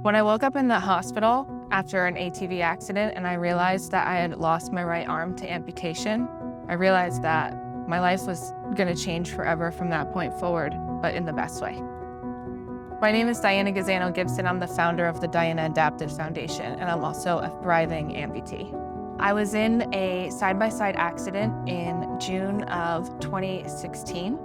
When I woke up in the hospital after an ATV accident and I realized that I had lost my right arm to amputation, I realized that my life was going to change forever from that point forward, but in the best way. My name is Diana Gazzano Gibson. I'm the founder of the Diana Adaptive Foundation, and I'm also a thriving amputee. I was in a side-by-side accident in June of 2016.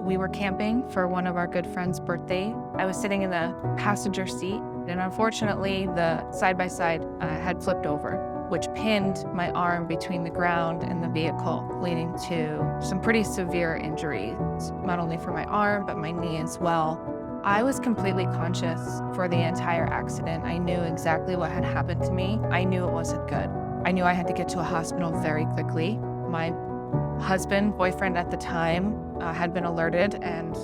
We were camping for one of our good friends' birthday. I was sitting in the passenger seat, and unfortunately, the side-by-side had flipped over, which pinned my arm between the ground and the vehicle, leading to some pretty severe injuries, not only for my arm, but my knee as well. I was completely conscious for the entire accident. I knew exactly what had happened to me. I knew it wasn't good. I knew I had to get to a hospital very quickly. My boyfriend at the time, had been alerted and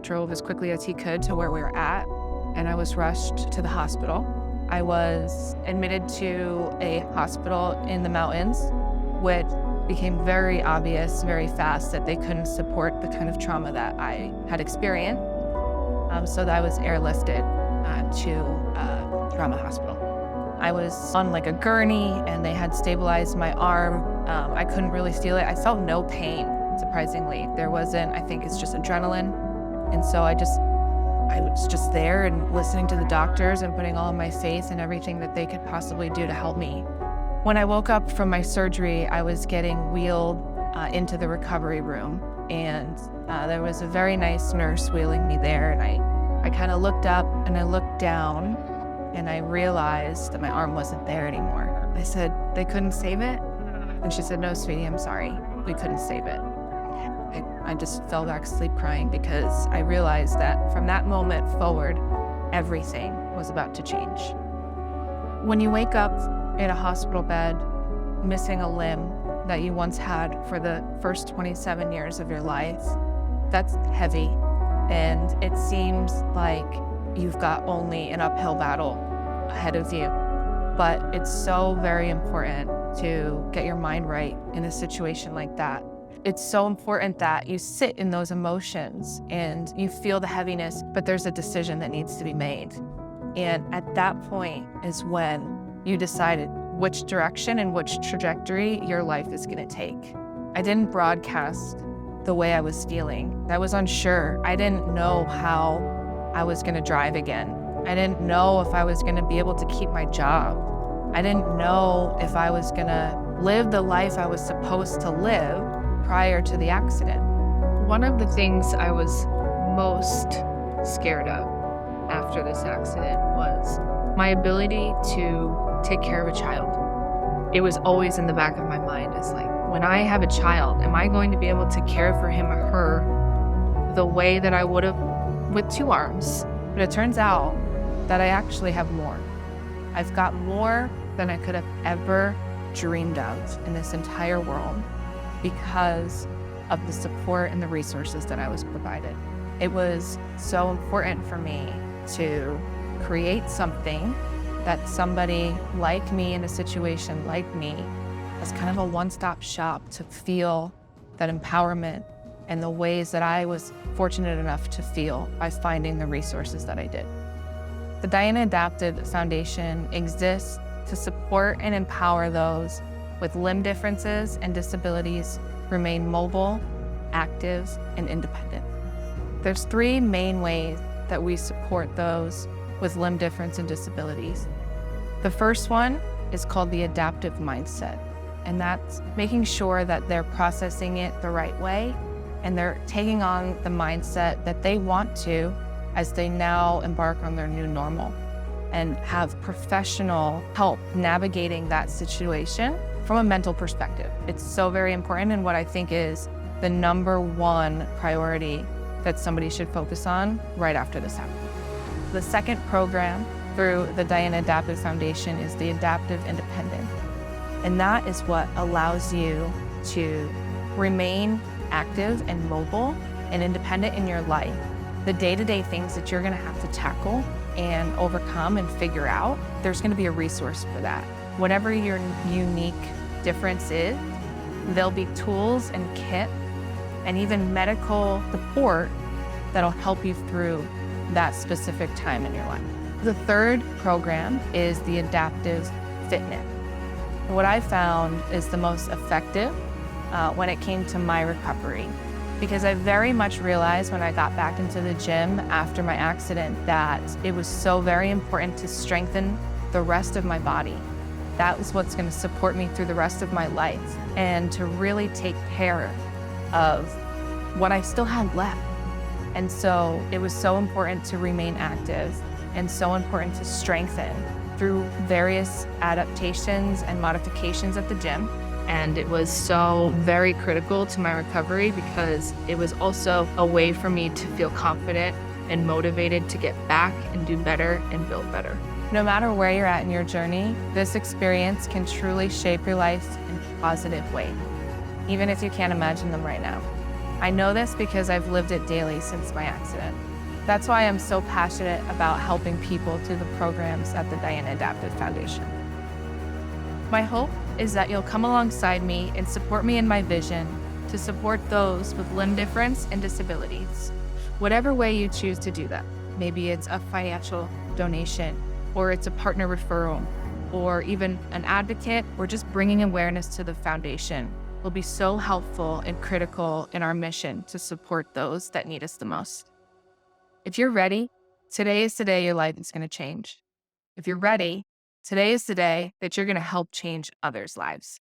drove as quickly as he could to where we were at, and I was rushed to the hospital. I was admitted to a hospital in the mountains, which became very obvious very fast that they couldn't support the kind of trauma that I had experienced. So that I was airlifted to trauma hospital. I was on like a gurney and they had stabilized my arm. I couldn't really feel it. I felt no pain, surprisingly. There wasn't, I think it's just adrenaline. And so I was just there and listening to the doctors and putting all of my faith in everything that they could possibly do to help me. When I woke up from my surgery, I was getting wheeled into the recovery room. And there was a very nice nurse wheeling me there. And I kind of looked up and I looked down and I realized that my arm wasn't there anymore. I said, "They couldn't save it?" And she said, "No, sweetie, I'm sorry. We couldn't save it." I just fell back asleep crying because I realized that from that moment forward, everything was about to change. When you wake up in a hospital bed, missing a limb that you once had for the first 27 years of your life, that's heavy. And it seems like you've got only an uphill battle ahead of you. But it's so very important to get your mind right in a situation like that. It's so important that you sit in those emotions and you feel the heaviness, but there's a decision that needs to be made. And at that point is when you decided which direction and which trajectory your life is going to take. I didn't broadcast the way I was feeling. I was unsure. I didn't know how I was going to drive again. I didn't know if I was going to be able to keep my job. I didn't know if I was going to live the life I was supposed to live prior to the accident. One of the things I was most scared of after this accident was my ability to take care of a child. It was always in the back of my mind. It's like, when I have a child, am I going to be able to care for him or her the way that I would have with two arms? But it turns out that I actually have more. I've got more than I could have ever dreamed of in this entire world because of the support and the resources that I was provided. It was so important for me to create something that somebody like me in a situation like me as kind of a one-stop shop to feel that empowerment and the ways that I was fortunate enough to feel by finding the resources that I did. The Diana Adaptive Foundation exists to support and empower those with limb differences and disabilities remain mobile, active, and independent. There's three main ways that we support those with limb difference and disabilities. The first one is called the adaptive mindset, and that's making sure that they're processing it the right way and they're taking on the mindset that they want to as they now embark on their new normal and have professional help navigating that situation from a mental perspective. It's so very important, and what I think is the number one priority that somebody should focus on right after this happens. The second program through the Diana Adaptive Foundation is the Adaptive Independent. And that is what allows you to remain active and mobile and independent in your life. The day-to-day things that you're gonna have to tackle and overcome and figure out, there's gonna be a resource for that. Whatever your unique difference is, there'll be tools and kit and even medical support that'll help you through that specific time in your life. The third program is the adaptive fitness. What I found is the most effective when it came to my recovery, because I very much realized when I got back into the gym after my accident that it was so very important to strengthen the rest of my body. That was what's going to support me through the rest of my life, and to really take care of what I still had left. And so it was so important to remain active and so important to strengthen through various adaptations and modifications at the gym. And it was so very critical to my recovery because it was also a way for me to feel confident and motivated to get back and do better and build better. No matter where you're at in your journey, this experience can truly shape your life in a positive way, even if you can't imagine them right now. I know this because I've lived it daily since my accident. That's why I'm so passionate about helping people through the programs at the Diana Adaptive Foundation. My hope is that you'll come alongside me and support me in my vision to support those with limb difference and disabilities. Whatever way you choose to do that, maybe it's a financial donation, or it's a partner referral, or even an advocate, or just bringing awareness to the foundation will be so helpful and critical in our mission to support those that need us the most. If you're ready, today is the day your life is going to change. If you're ready, today is the day that you're going to help change others' lives.